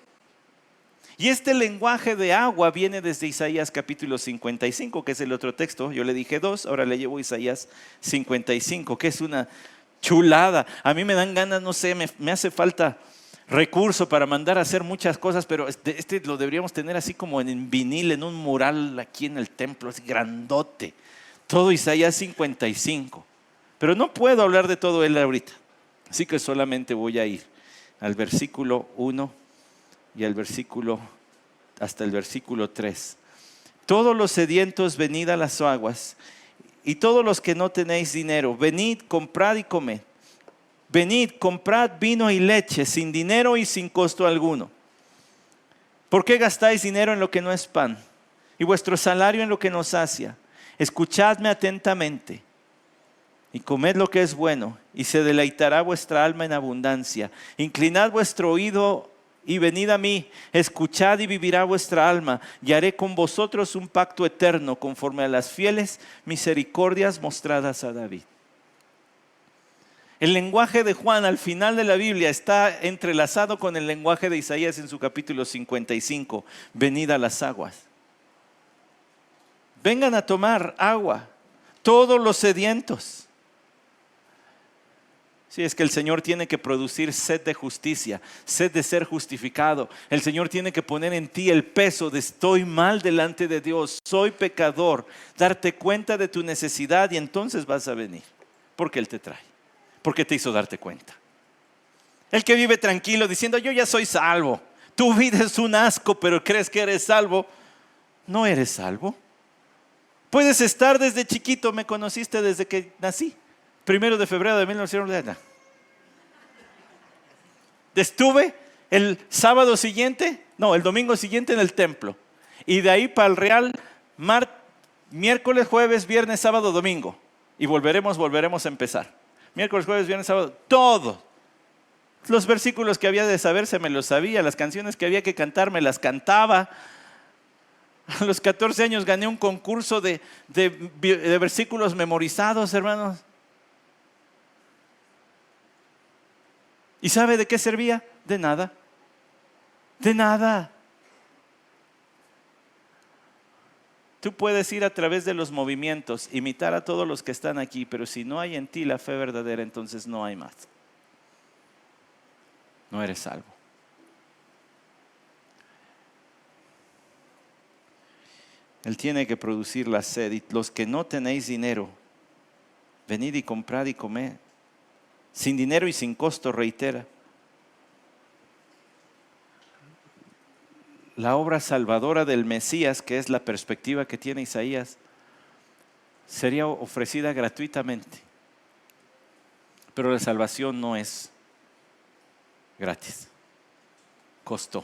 Y este lenguaje de agua viene desde Isaías capítulo 55, que es el otro texto. Yo le dije 2, ahora le llevo Isaías 55, que es una chulada. A mí me dan ganas, no sé, me hace falta recurso para mandar a hacer muchas cosas, pero este lo deberíamos tener así como en vinil, en un mural aquí en el templo, así grandote. Todo Isaías 55. Pero no puedo hablar de todo él ahorita. Así que solamente voy a ir al versículo 1 y hasta el versículo 3. Todos los sedientos, venid a las aguas, y todos los que no tenéis dinero, venid, comprad y comed. Venid, comprad vino y leche, sin dinero y sin costo alguno. ¿Por qué gastáis dinero en lo que no es pan, y vuestro salario en lo que no sacia? Escuchadme atentamente, y comed lo que es bueno, y se deleitará vuestra alma en abundancia. Inclinad vuestro oído y venid a mí, escuchad y vivirá vuestra alma, y haré con vosotros un pacto eterno, conforme a las fieles misericordias mostradas a David. El lenguaje de Juan al final de la Biblia está entrelazado con el lenguaje de Isaías en su capítulo 55. Venid a las aguas. Vengan a tomar agua, todos los sedientos. Sí, es que el Señor tiene que producir sed de justicia, sed de ser justificado. El Señor tiene que poner en ti el peso de estoy mal delante de Dios, soy pecador, darte cuenta de tu necesidad y entonces vas a venir. Porque Él te trae, porque te hizo darte cuenta. El que vive tranquilo diciendo yo ya soy salvo, tu vida es un asco pero crees que eres salvo, no eres salvo. Puedes estar desde chiquito, me conociste desde que nací. 1 de febrero de 1990. Estuve el sábado siguiente, no, el domingo siguiente en el templo. Y de ahí para el Real, miércoles, jueves, viernes, sábado, domingo. Y volveremos a empezar. Miércoles, jueves, viernes, sábado, todo. Los versículos que había de saber se me los sabía, las canciones que había que cantar me las cantaba. A los 14 años gané un concurso de versículos memorizados, hermanos. ¿Y sabe de qué servía? De nada. De nada. Tú puedes ir a través de los movimientos, imitar a todos los que están aquí, pero si no hay en ti la fe verdadera, entonces no hay más. No eres salvo. Él tiene que producir la sed. Y los que no tenéis dinero, venid y comprad y comed. Sin dinero y sin costo, reitera. La obra salvadora del Mesías, que es la perspectiva que tiene Isaías, sería ofrecida gratuitamente. Pero la salvación no es gratis. Costó.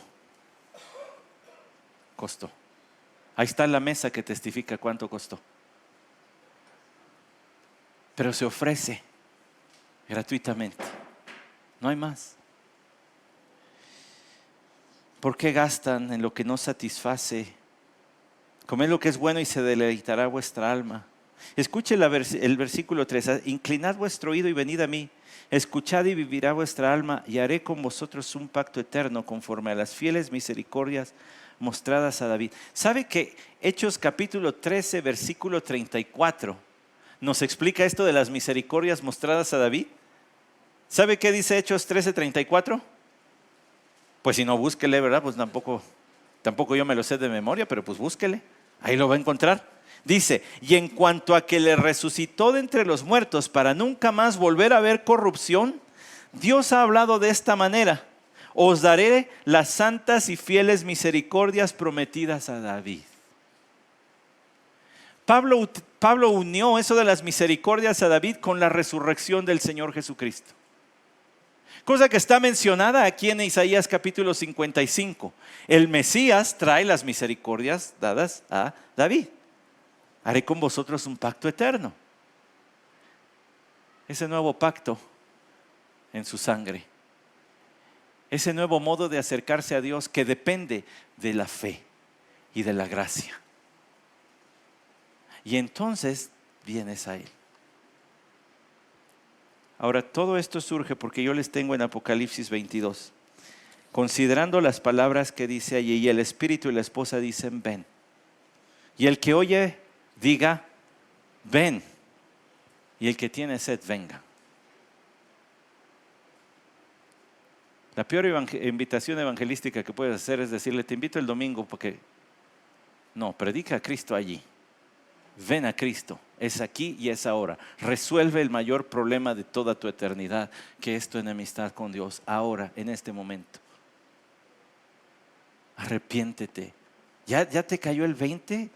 Ahí está la mesa que testifica cuánto costó. Pero se ofrece gratuitamente. No hay más. ¿Por qué gastan en lo que no satisface? Comed lo que es bueno y se deleitará vuestra alma. Escuche el versículo 3. Inclinad vuestro oído y venid a mí. Escuchad y vivirá vuestra alma y haré con vosotros un pacto eterno conforme a las fieles misericordias mostradas a David. ¿Sabe que Hechos capítulo 13 versículo 34 nos explica esto de las misericordias mostradas a David? ¿Sabe qué dice Hechos 13:34? Pues si no, búsquele, ¿verdad? Pues tampoco yo me lo sé de memoria, pero pues búsquele. Ahí lo va a encontrar. Dice, y en cuanto a que le resucitó de entre los muertos para nunca más volver a ver corrupción, Dios ha hablado de esta manera. Os daré las santas y fieles misericordias prometidas a David. Pablo unió eso de las misericordias a David con la resurrección del Señor Jesucristo. Cosa que está mencionada aquí en Isaías capítulo 55. El Mesías trae las misericordias dadas a David. Haré con vosotros un pacto eterno. Ese nuevo pacto en su sangre. Ese nuevo modo de acercarse a Dios que depende de la fe y de la gracia. Y entonces vienes a Él. Ahora, todo esto surge porque yo les tengo en Apocalipsis 22. Considerando las palabras que dice allí, y el espíritu y la esposa dicen, ven. Y el que oye, diga, ven. Y el que tiene sed, venga. La peor invitación evangelística que puedes hacer es decirle, te invito el domingo porque... No, predica a Cristo allí. Ven a Cristo, es aquí y es ahora. Resuelve el mayor problema de toda tu eternidad, que es tu enemistad con Dios, ahora, en este momento. Arrepiéntete. ¿Ya te cayó el 20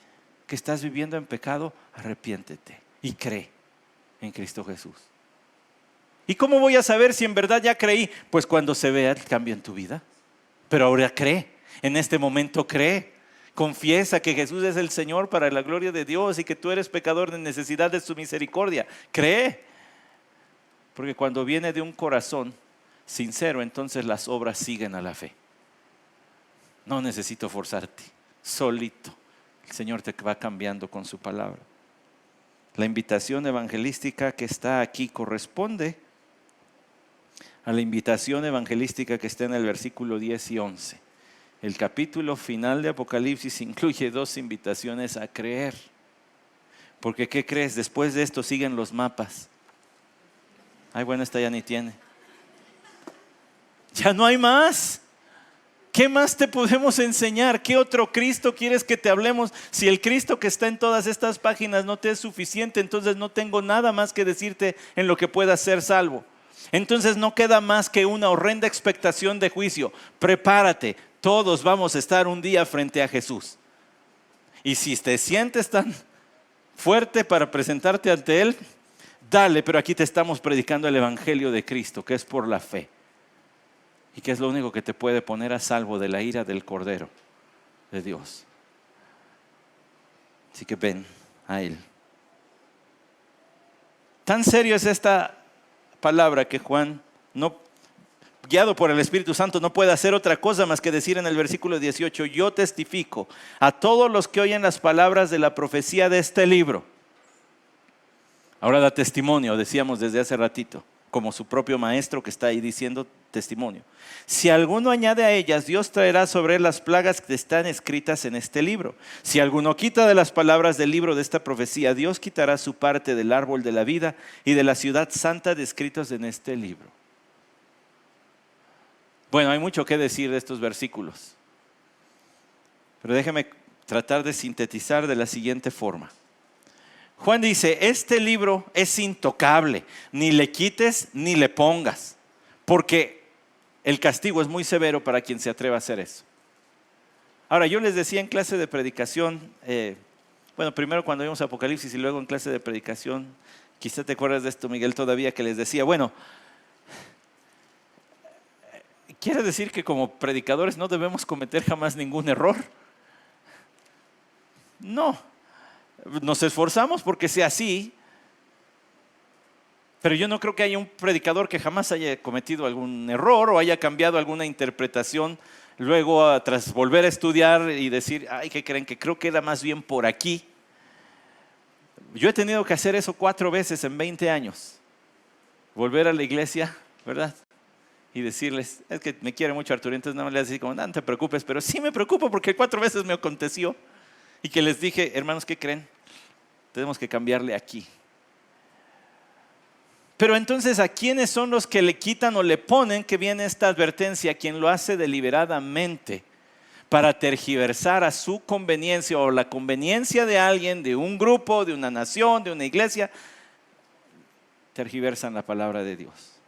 que estás viviendo en pecado? Arrepiéntete y cree en Cristo Jesús. ¿Y cómo voy a saber si en verdad ya creí? Pues cuando se vea el cambio en tu vida. Pero ahora cree, en este momento cree. Confiesa que Jesús es el Señor para la gloria de Dios y que tú eres pecador de necesidad de su misericordia. Cree. Porque cuando viene de un corazón sincero, entonces las obras siguen a la fe. No necesito forzarte, solito. El Señor te va cambiando con su palabra. La invitación evangelística que está aquí corresponde a la invitación evangelística que está en el versículo 10 y 11. El capítulo final de Apocalipsis incluye 2 invitaciones a creer. Porque ¿qué crees? Después de esto siguen los mapas. Ay, bueno, esta ya ni tiene. Ya no hay más. ¿Qué más te podemos enseñar? ¿Qué otro Cristo quieres que te hablemos? Si el Cristo que está en todas estas páginas no te es suficiente, entonces no tengo nada más que decirte en lo que puedas ser salvo. Entonces no queda más que una horrenda expectación de juicio. Prepárate, todos vamos a estar un día frente a Jesús. Y si te sientes tan fuerte para presentarte ante Él, dale, pero aquí te estamos predicando el Evangelio de Cristo, que es por la fe. Y que es lo único que te puede poner a salvo de la ira del Cordero de Dios. Así que ven a Él. Tan serio es esta palabra que Juan, guiado por el Espíritu Santo, no puede hacer otra cosa más que decir en el versículo 18: yo testifico a todos los que oyen las palabras de la profecía de este libro. Ahora da testimonio, decíamos desde hace ratito, como su propio maestro que está ahí diciendo testimonio. Si alguno añade a ellas, Dios traerá sobre él las plagas que están escritas en este libro. Si alguno quita de las palabras del libro de esta profecía, Dios quitará su parte del árbol de la vida y de la ciudad santa descritos en este libro. Bueno, hay mucho que decir de estos versículos, pero déjeme tratar de sintetizar de la siguiente forma. Juan dice, este libro es intocable, ni le quites ni le pongas, porque el castigo es muy severo para quien se atreva a hacer eso. Ahora, yo les decía en clase de predicación, primero cuando vimos Apocalipsis y luego en clase de predicación, quizá te acuerdas de esto, Miguel, todavía, que les decía, quiere decir que como predicadores no debemos cometer jamás ningún error. No. Nos esforzamos porque sea así, pero yo no creo que haya un predicador que jamás haya cometido algún error o haya cambiado alguna interpretación luego tras volver a estudiar y decir, ay, ¿qué creen? Que creo que era más bien por aquí. Yo he tenido que hacer eso 4 veces en 20 años. Volver a la iglesia, ¿verdad? Y decirles, es que me quiere mucho Arturo, entonces no les decir como, no te preocupes, pero sí me preocupo porque 4 veces me aconteció. Y que les dije, hermanos, ¿qué creen? Tenemos que cambiarle aquí. Pero entonces, ¿a quiénes son los que le quitan o le ponen que viene esta advertencia? Quien lo hace deliberadamente para tergiversar a su conveniencia o la conveniencia de alguien, de un grupo, de una nación, de una iglesia, tergiversan la palabra de Dios.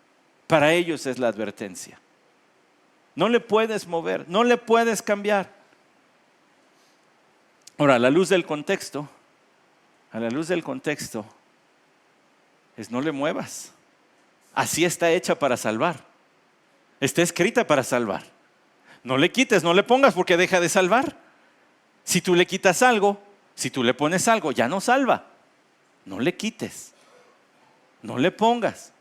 Para ellos es la advertencia. No le puedes mover, no le puedes cambiar. Ahora, a la luz del contexto, es no le muevas. Así está hecha para salvar. Está escrita para salvar. No le quites, no le pongas porque deja de salvar. Si tú le quitas algo, si tú le pones algo, ya no salva. No le quites, no le pongas.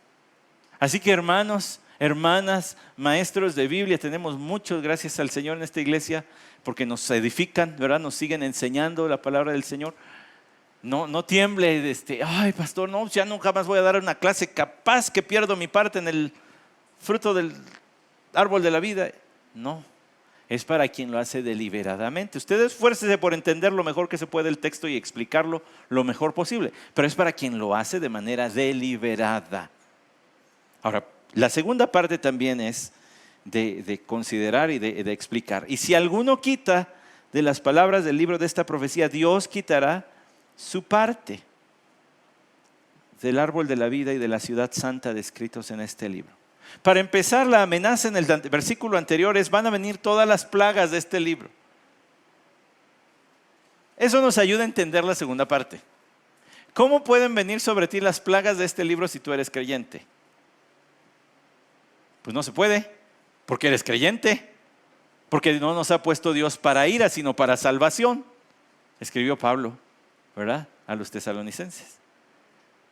Así que hermanos, hermanas, maestros de Biblia, tenemos muchos, gracias al Señor en esta iglesia, porque nos edifican, ¿verdad? Nos siguen enseñando la palabra del Señor. No tiemble, ay pastor, no, ya nunca más voy a dar una clase, capaz que pierdo mi parte en el fruto del árbol de la vida. No, es para quien lo hace deliberadamente. Usted esfuércese por entender lo mejor que se puede el texto y explicarlo lo mejor posible, pero es para quien lo hace de manera deliberada. Ahora, la segunda parte también es de considerar y de explicar. Y si alguno quita de las palabras del libro de esta profecía, Dios quitará su parte del árbol de la vida y de la ciudad santa descritos en este libro. Para empezar, la amenaza en el versículo anterior es: van a venir todas las plagas de este libro. Eso nos ayuda a entender la segunda parte. ¿Cómo pueden venir sobre ti las plagas de este libro si tú eres creyente? Pues no se puede, porque eres creyente, porque no nos ha puesto Dios para ira, sino para salvación. Escribió Pablo, ¿verdad? A los tesalonicenses.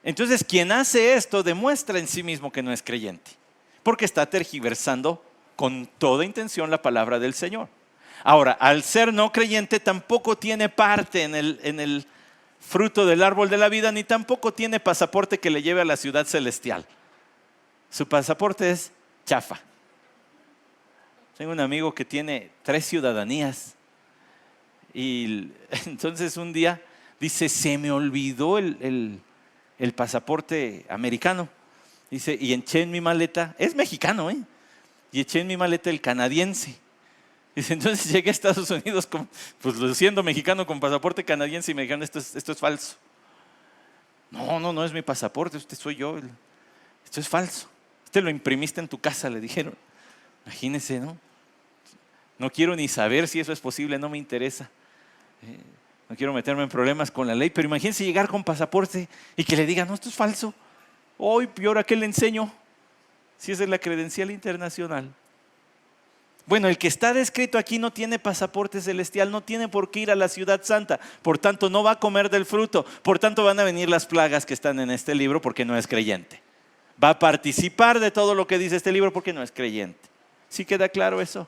Entonces, quien hace esto demuestra en sí mismo que no es creyente, porque está tergiversando con toda intención la palabra del Señor. Ahora, al ser no creyente, tampoco tiene parte en el fruto del árbol de la vida, ni tampoco tiene pasaporte que le lleve a la ciudad celestial. Su pasaporte es chafa. Tengo un amigo que tiene 3 ciudadanías y entonces un día dice: se me olvidó el pasaporte americano. Dice, y eché en mi maleta, es mexicano, y eché en mi maleta el canadiense. Dice, entonces llegué a Estados Unidos, pues siendo mexicano con pasaporte canadiense, y me dijeron, esto es falso. No es mi pasaporte, usted soy yo. Esto es falso. Usted lo imprimiste en tu casa, le dijeron. Imagínese, ¿no? No quiero ni saber si eso es posible, no me interesa. No quiero meterme en problemas con la ley, pero imagínense llegar con pasaporte y que le digan, no, esto es falso. Hoy, ¿y ahora qué le enseño? Si esa es la credencial internacional. Bueno, el que está descrito aquí no tiene pasaporte celestial, no tiene por qué ir a la ciudad santa, por tanto no va a comer del fruto, por tanto van a venir las plagas que están en este libro porque no es creyente. Va a participar de todo lo que dice este libro porque no es creyente. ¿Sí queda claro eso?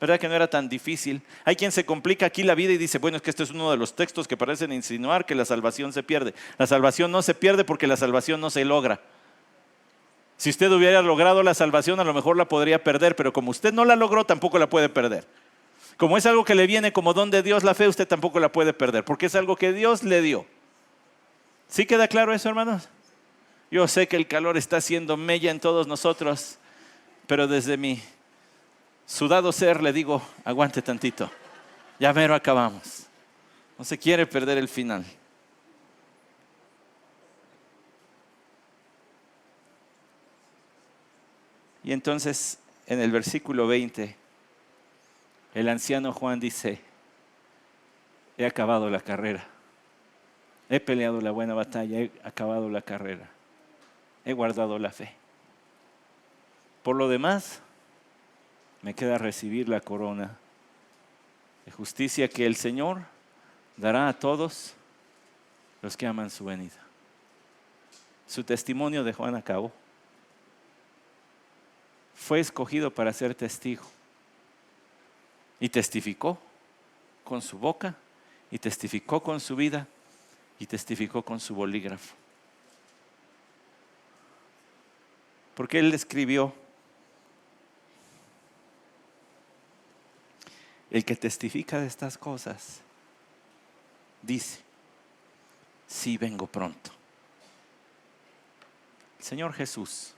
¿Verdad que no era tan difícil? Hay quien se complica aquí la vida y dice, bueno, es que este es uno de los textos que parecen insinuar que la salvación se pierde. La salvación no se pierde porque la salvación no se logra. Si usted hubiera logrado la salvación, a lo mejor la podría perder, pero como usted no la logró, tampoco la puede perder. Como es algo que le viene como don de Dios la fe, usted tampoco la puede perder, porque es algo que Dios le dio. ¿Sí queda claro eso, hermanos? Yo sé que el calor está haciendo mella en todos nosotros, pero desde mi sudado ser le digo, aguante tantito, ya mero acabamos. No se quiere perder el final. Y entonces en el versículo 20, el anciano Juan dice, he acabado la carrera, he peleado la buena batalla, he acabado la carrera, he guardado la fe. Por lo demás, me queda recibir la corona de justicia que el Señor dará a todos los que aman su venida. Su testimonio de Juan acabó. Fue escogido para ser testigo. Y testificó con su boca, y testificó con su vida, y testificó con su bolígrafo. Porque él escribió, el que testifica de estas cosas, dice, sí vengo pronto. El Señor Jesús,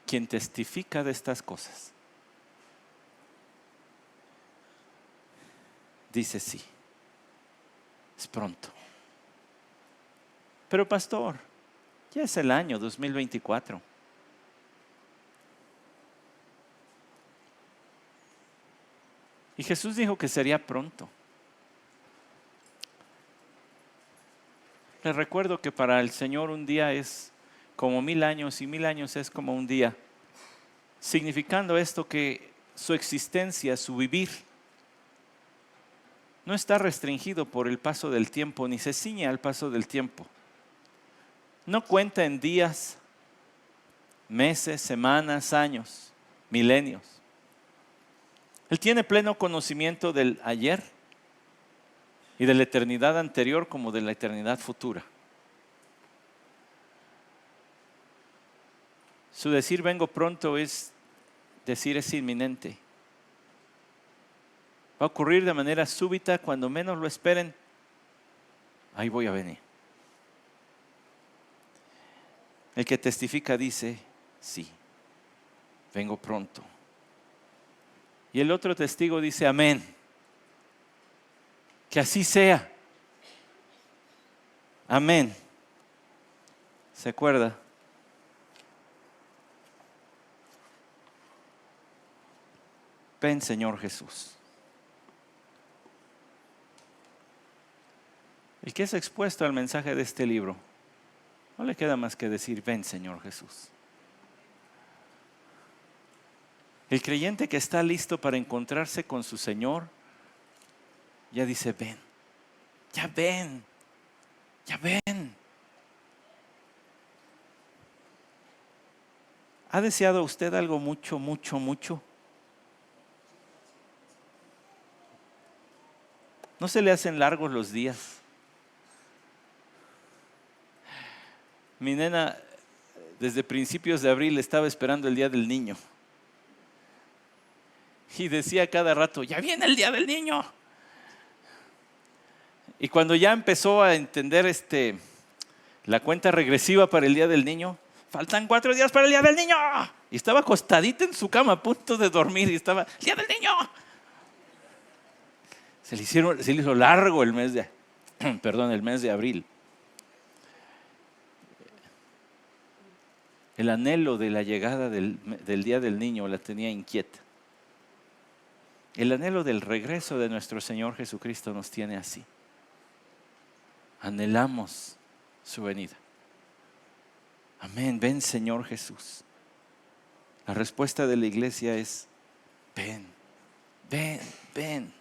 quien testifica de estas cosas, dice sí, es pronto. Pero pastor, ya es el año 2024. Y Jesús dijo que sería pronto. Les recuerdo que para el Señor un día es como 1000 años y 1000 años es como un día. Significando esto que su existencia, su vivir, no está restringido por el paso del tiempo, ni se ciñe al paso del tiempo. No cuenta en días, meses, semanas, años, milenios. Él tiene pleno conocimiento del ayer y de la eternidad anterior como de la eternidad futura. Su decir vengo pronto es decir es inminente. Va a ocurrir de manera súbita, cuando menos lo esperen, ahí voy a venir. El que testifica dice, sí, vengo pronto. Y el otro testigo dice, amén. Que así sea. Amén. ¿Se acuerda? Ven, Señor Jesús. El que es expuesto al mensaje de este libro, no le queda más que decir, ven, Señor Jesús. El creyente que está listo para encontrarse con su Señor, ya dice, ven, ya ven, ya ven. ¿Ha deseado usted algo mucho, mucho, mucho? ¿No se le hacen largos los días? Mi nena, desde principios de abril, estaba esperando el día del niño. Y decía cada rato, ya viene el día del niño. Y cuando ya empezó a entender la cuenta regresiva para el día del niño, faltan 4 días para el día del niño. Y estaba acostadita en su cama a punto de dormir y estaba, ¡el día del niño! Se le hizo largo el mes de abril. El anhelo de la llegada del día del niño la tenía inquieta. El anhelo del regreso de nuestro Señor Jesucristo nos tiene así. Anhelamos su venida. Amén, ven Señor Jesús. La respuesta de la iglesia es, ven, ven, ven.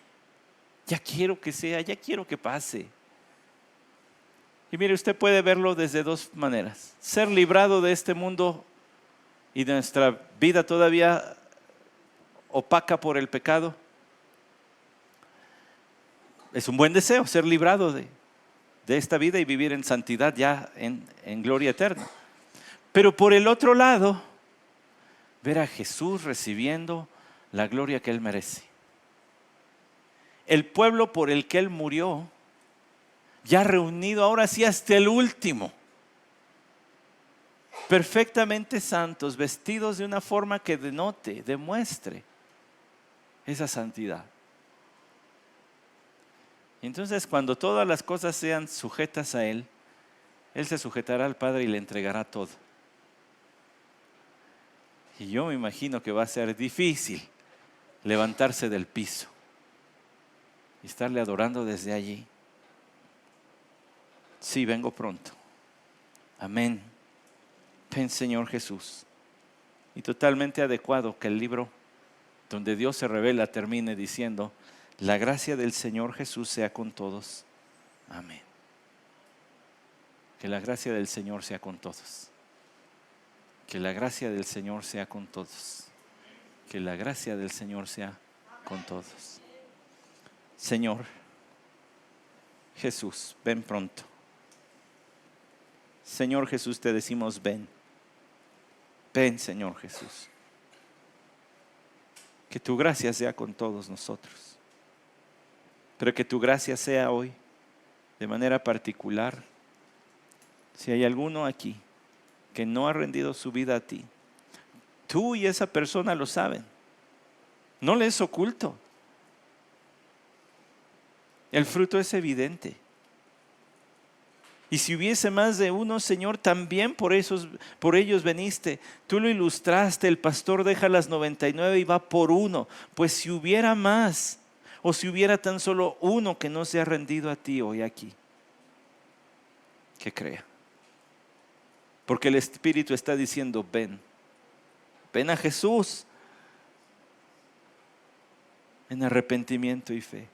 Ya quiero que sea, ya quiero que pase. Y mire, usted puede verlo desde 2 maneras. Ser librado de este mundo y de nuestra vida todavía opaca por el pecado. Es un buen deseo ser librado de esta vida y vivir en santidad ya en gloria eterna. Pero por el otro lado, ver a Jesús recibiendo la gloria que Él merece. El pueblo por el que Él murió, ya reunido ahora sí hasta el último, perfectamente santos, vestidos de una forma que demuestre esa santidad. Entonces, cuando todas las cosas sean sujetas a Él, Él se sujetará al Padre y le entregará todo. Y yo me imagino que va a ser difícil levantarse del piso y estarle adorando desde allí. Sí, vengo pronto. Amén. Ven Señor Jesús. Y totalmente adecuado que el libro donde Dios se revela termine diciendo, la gracia del Señor Jesús sea con todos. Amén. Que la gracia del Señor sea con todos. Que la gracia del Señor sea con todos. Que la gracia del Señor sea con todos. Señor Jesús, ven pronto. Señor Jesús, te decimos ven. Ven, Señor Jesús. Que tu gracia sea con todos nosotros. Pero que tu gracia sea hoy, de manera particular, si hay alguno aquí que no ha rendido su vida a ti, tú y esa persona lo saben. No le es oculto. El fruto es evidente. Y si hubiese más de uno, Señor, también por ellos veniste. Tú lo ilustraste, el pastor deja las 99 y va por uno. Pues si hubiera más, o si hubiera tan solo uno que no se ha rendido a ti hoy aquí, que crea. Porque el Espíritu está diciendo, ven. Ven a Jesús en arrepentimiento y fe.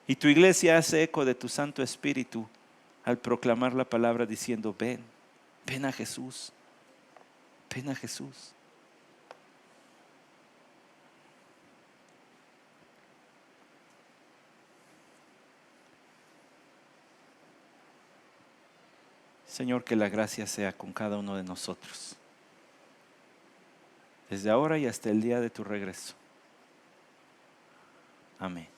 Y tu iglesia hace eco de tu Santo Espíritu al proclamar la palabra diciendo, ven, ven a Jesús, ven a Jesús. Señor, que la gracia sea con cada uno de nosotros, desde ahora y hasta el día de tu regreso. Amén.